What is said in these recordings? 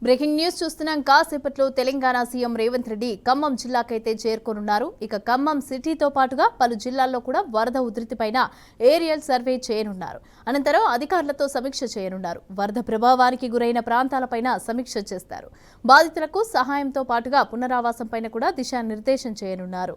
Breaking news చూస్తున్నాం. కాసేపట్లో Telangana CM Revanth Reddy Khammam జిల్లాకైతే చేరుకోనున్నారు. ఇక ఖమ్మం సిటీతో పాటుగా పలు జిల్లాల్లో కూడా వరద ఉధృతిపైన ఏరియల్ సర్వే చేయనున్నారు. అనంతరం అధికారులతో సమీక్ష చేయనున్నారు. వరద ప్రభావానికి గురైన ప్రాంతాలపైన సమీక్ష చేస్తారు. బాధితులకు సహాయంతో పాటుగా పునరావాసంపైన కూడా దిశానిర్దేశం చేయనున్నారు.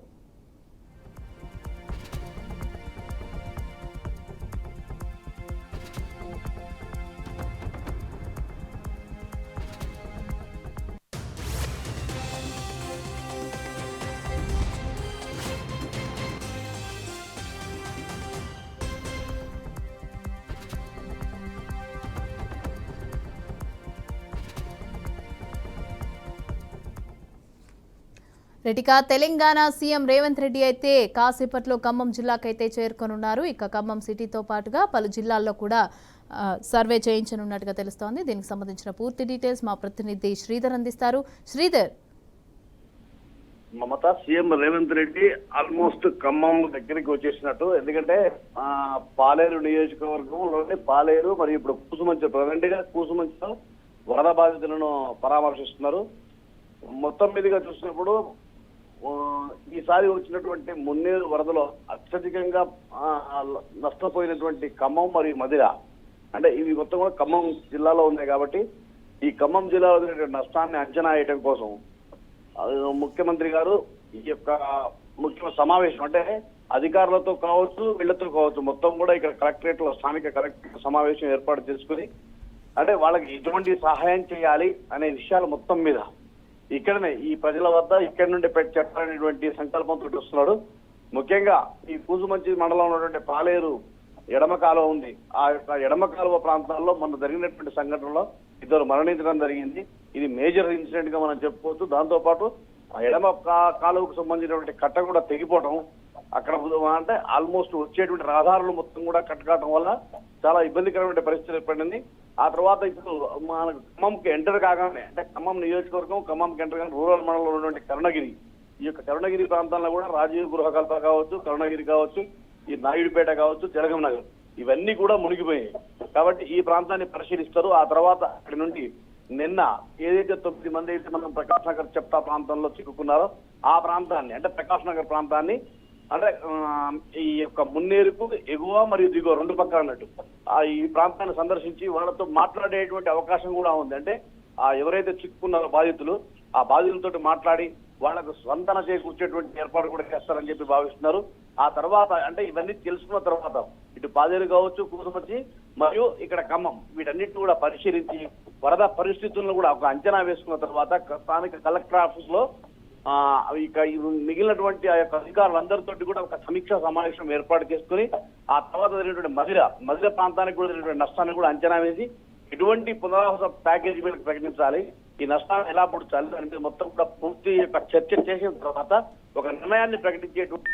రెటిక తెలంగాణ సీఎం రేవంత్ రెడ్డి అయితే కాసేపట్లో ఖమ్మం జిల్లాకైతే చేరుకోనున్నారు. ఇక ఖమ్మం సిటీతో పాటుగా పలు జిల్లాల్లో కూడా సర్వే చేయించనున్నట్టుగా తెలుస్తోంది. దీనికి సంబంధించిన పూర్తి డీటెయిల్స్ మా ప్రతినిధి శ్రీధర్ అందిస్తారు. శ్రీధర్, మమత సీఎం రేవంత్ రెడ్డి ఆల్మోస్ట్ ఖమ్మం దగ్గరికి వచ్చేసినట్టు. ఎందుకంటే పాలేరు నియోజకవర్గంలోని పాలేరు మరియు ఇప్పుడు కూసుమంచి, ప్రజెంట్ గా కూసుమంచిలో వరద బాధితులను పరామర్శిస్తున్నారు. మొత్తం మీదుగా చూసినప్పుడు ఈసారి వచ్చినటువంటి మున్నేరు వరదలో అత్యధికంగా నష్టపోయినటువంటి ఖమ్మం మరియు మధిర, అంటే ఇవి మొత్తం కూడా ఖమ్మం జిల్లాలో ఉన్నాయి. కాబట్టి ఈ ఖమ్మం జిల్లాలో నష్టాన్ని అంచనా వేయడం కోసం ముఖ్యమంత్రి గారు ఈ యొక్క ముఖ్య సమావేశం, అంటే అధికారులతో కావచ్చు వీళ్లతో కావచ్చు, మొత్తం కూడా ఇక్కడ కలెక్టరేట్ లో స్థానిక కలెక్టరేట్ సమావేశం ఏర్పాటు చేసుకుని, అంటే వాళ్ళకి ఎటువంటి సహాయం చేయాలి అనే విషయాలు మొత్తం మీద ఇక్కడనే ఈ ప్రజల వద్ద ఇక్కడి నుండి పెట్టాలనేటువంటి సంకల్పంతో వస్తున్నాడు. ముఖ్యంగా ఈ కూసుమంచి మండలంలో ఉన్నటువంటి పాలేరు ఎడమ కాలువ ఉంది. ఆ యొక్క ఎడమ కాలువ ప్రాంతాల్లో మొన్న జరిగినటువంటి సంఘటనలో 2 మరణించడం జరిగింది. ఇది మేజర్ ఇన్సిడెంట్ గా మనం చెప్పుకోవచ్చు. దాంతో పాటు ఆ ఎడమ కాలువకు సంబంధించినటువంటి కట్ట కూడా తెగిపోవటం, అక్కడ అంటే ఆల్మోస్ట్ వచ్చేటువంటి రహదారులు మొత్తం కూడా కట్టడం వల్ల చాలా ఇబ్బందికరమైన పరిస్థితి ఏర్పడింది. ఆ తర్వాత ఇప్పుడు మన ఖమ్మంకి ఎంటర్ కాగానే, అంటే ఖమ్మం నియోజకవర్గం ఖమ్మంకి ఎంటర్ కాగానే రూరల్ మండలంలో ఉన్నటువంటి కరుణగిరి, ఈ యొక్క కరుణగిరి ప్రాంతాల్లో కూడా రాజీవ్ గృహకల్ప కావచ్చు, కరుణగిరి కావచ్చు, ఈ నాయుడుపేట కావచ్చు, జలగం నగర్, ఇవన్నీ కూడా మునిగిపోయాయి. కాబట్టి ఈ ప్రాంతాన్ని పరిశీలిస్తారు. ఆ తర్వాత అక్కడి నుండి నిన్న ఏదైతే 9 మంది అయితే మనం ప్రకాష్ నగర్ చెప్తా ప్రాంతంలో చిక్కుకున్నారో ఆ ప్రాంతాన్ని, అంటే ప్రకాష్ నగర్ ప్రాంతాన్ని, అంటే ఈ యొక్క మున్నేరుకు ఎగువ మరియు దిగువ 2 పక్కల అన్నట్టు ఈ ప్రాంతాన్ని సందర్శించి వాళ్ళతో మాట్లాడేటువంటి అవకాశం కూడా ఉంది. అంటే ఎవరైతే చిక్కుకున్నారో బాధితులు, ఆ బాధితులతో మాట్లాడి వాళ్ళకు స్వంతన చేకూర్చేటువంటి ఏర్పాటు కూడా చేస్తారని చెప్పి భావిస్తున్నారు. ఆ తర్వాత అంటే ఇవన్నీ తెలుసుకున్న తర్వాత ఇటు పాదేరు కావచ్చు, కూసుమంచి మరియు ఇక్కడ ఖమ్మం, వీటన్నిటిని కూడా పరిశీలించి వరద పరిస్థితులను కూడా ఒక అంచనా వేసుకున్న తర్వాత స్థానిక కలెక్టర్ ఆఫీస్ లో ఇక మిగిలినటువంటి ఆ యొక్క అధికారులందరితో కూడా ఒక సమీక్షా సమావేశం ఏర్పాటు చేసుకుని ఆ తర్వాత జరిగినటువంటి మధిర ప్రాంతానికి కూడా జరిగినటువంటి నష్టాన్ని కూడా అంచనా వేసి ఎటువంటి పునరావాస ప్యాకేజీ మీద ప్రకటించాలి, ఈ నష్టాన్ని ఎలా పూడ్చాలి దాని మొత్తం కూడా పూర్తి యొక్క చర్చ చేసిన తర్వాత ఒక నిర్ణయాన్ని ప్రకటించేటువంటి.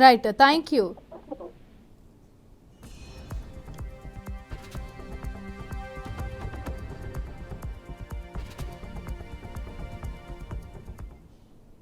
Right, thank you.